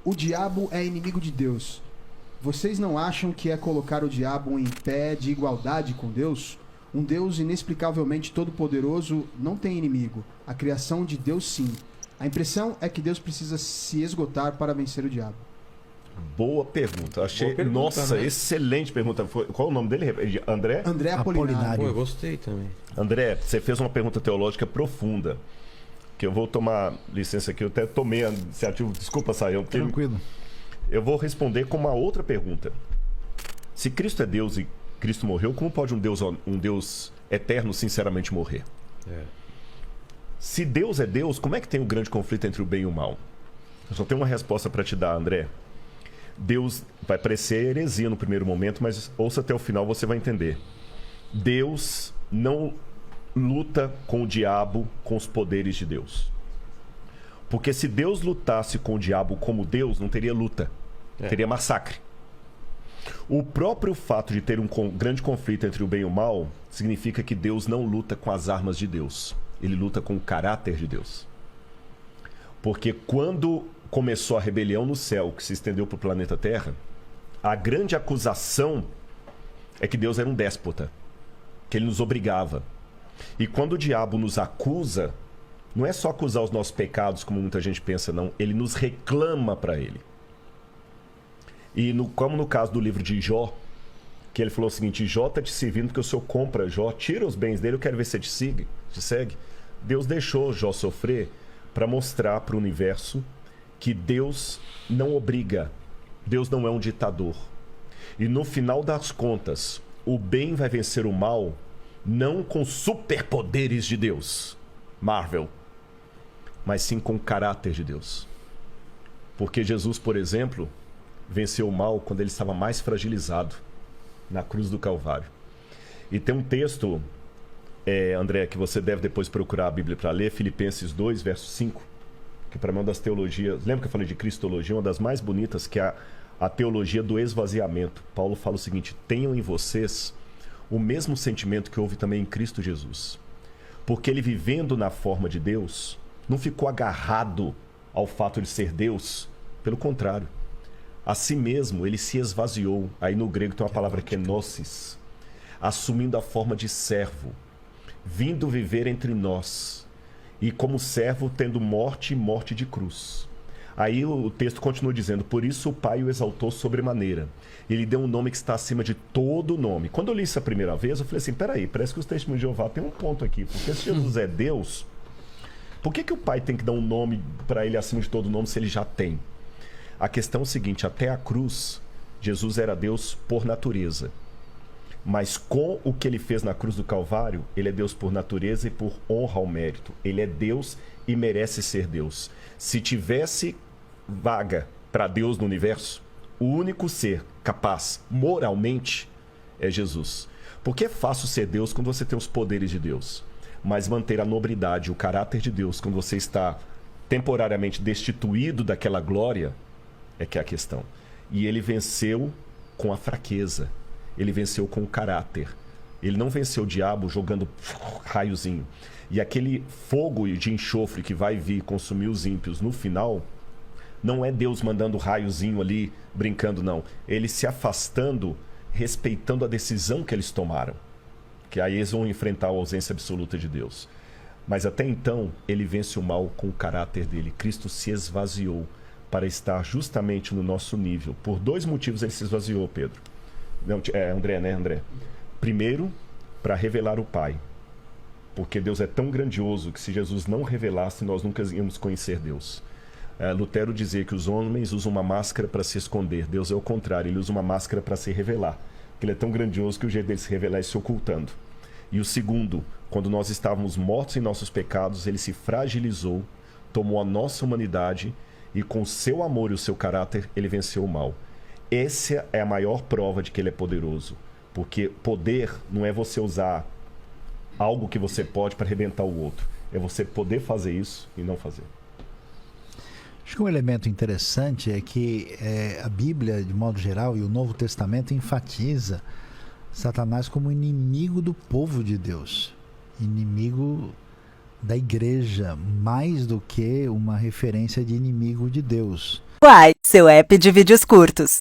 o diabo é inimigo de Deus. Vocês não acham que é colocar o diabo em pé de igualdade com Deus? Um Deus inexplicavelmente todo-poderoso não tem inimigo. A criação de Deus, sim. A impressão é que Deus precisa se esgotar para vencer o diabo. Boa pergunta. Achei. Boa pergunta, Nossa, né? Excelente pergunta. Qual é o nome dele? André? André Apolinário. Pô, eu gostei também. André, você fez uma pergunta teológica profunda. Que eu vou tomar licença aqui. Eu até tomei a iniciativa. Desculpa, Saião. Tranquilo. Eu vou responder com uma outra pergunta. Se Cristo é Deus e Cristo morreu, como pode um Deus eterno sinceramente morrer? É. Se Deus é Deus, como é que tem um grande conflito entre o bem e o mal? Eu só tenho uma resposta para te dar, André. Deus vai parecer heresia no primeiro momento, mas ouça até o final, você vai entender. Deus não luta com o diabo com os poderes de Deus. Porque se Deus lutasse com o diabo como Deus, não teria luta. Teria massacre. O próprio fato de ter um grande conflito entre o bem e o mal significa que Deus não luta com as armas de Deus. Ele luta com o caráter de Deus. Porque quando começou a rebelião no céu, que se estendeu para o planeta Terra, a grande acusação é que Deus era um déspota, que ele nos obrigava. E quando o diabo nos acusa, não é só acusar os nossos pecados, como muita gente pensa, não. Ele nos reclama para ele. E como no caso do livro de Jó, que ele falou o seguinte: Jó está te servindo porque o senhor compra Jó, tira os bens dele, eu quero ver se você te segue. Deus deixou Jó sofrer para mostrar para o universo que Deus não obriga, Deus não é um ditador. E no final das contas, o bem vai vencer o mal não com superpoderes de Deus, Marvel, mas sim com o caráter de Deus. Porque Jesus, por exemplo, venceu o mal quando ele estava mais fragilizado, na cruz do Calvário. E tem um texto, André, que você deve depois procurar a Bíblia para ler, Filipenses 2, verso 5, que para mim é uma das teologias, lembra que eu falei de cristologia, uma das mais bonitas, que é a teologia do esvaziamento. Paulo fala o seguinte: tenham em vocês o mesmo sentimento que houve também em Cristo Jesus. Porque ele, vivendo na forma de Deus, não ficou agarrado ao fato de ser Deus, pelo contrário. A si mesmo ele se esvaziou. Aí no grego tem uma palavra que é gnosis, assumindo a forma de servo, vindo viver entre nós, e como servo tendo morte e morte de cruz. Aí o texto continua dizendo: por isso o Pai o exaltou sobremaneira. Ele deu um nome que está acima de todo nome. Quando eu li isso a primeira vez, eu falei assim: peraí, parece que os testemunhos de Jeová tem um ponto aqui. Porque se Jesus é Deus, por que o Pai tem que dar um nome para ele acima de todo nome se ele já tem? A questão é o seguinte: até a cruz, Jesus era Deus por natureza. Mas com o que ele fez na cruz do Calvário, ele é Deus por natureza e por honra ao mérito. Ele é Deus e merece ser Deus. Se tivesse vaga para Deus no universo, o único ser capaz moralmente é Jesus. Porque é fácil ser Deus quando você tem os poderes de Deus, mas manter a nobridade, o caráter de Deus, quando você está temporariamente destituído daquela glória, é que é a questão. E ele venceu com a fraqueza. Ele venceu com o caráter. Ele não venceu o diabo jogando raiozinho. E aquele fogo de enxofre que vai vir consumir os ímpios no final, não é Deus mandando raiozinho ali, brincando, não. Ele se afastando, respeitando a decisão que eles tomaram. Que aí eles vão enfrentar a ausência absoluta de Deus. Mas até então, ele vence o mal com o caráter dele. Cristo se esvaziou para estar justamente no nosso nível. Por dois motivos ele se esvaziou, Pedro. Não, André, né, André? Primeiro, para revelar o Pai. Porque Deus é tão grandioso que se Jesus não revelasse, nós nunca íamos conhecer Deus. Lutero dizia que os homens usam uma máscara para se esconder. Deus é o contrário, ele usa uma máscara para se revelar. Porque ele é tão grandioso que o jeito dele se revelar é se ocultando. E o segundo, quando nós estávamos mortos em nossos pecados, ele se fragilizou, tomou a nossa humanidade e com o seu amor e o seu caráter, ele venceu o mal. Essa é a maior prova de que ele é poderoso. Porque poder não é você usar algo que você pode para arrebentar o outro. É você poder fazer isso e não fazer. Acho que um elemento interessante é que a Bíblia, de modo geral, e o Novo Testamento enfatiza Satanás como inimigo do povo de Deus. Inimigo da igreja, mais do que uma referência de inimigo de Deus. Uai, seu app de vídeos curtos.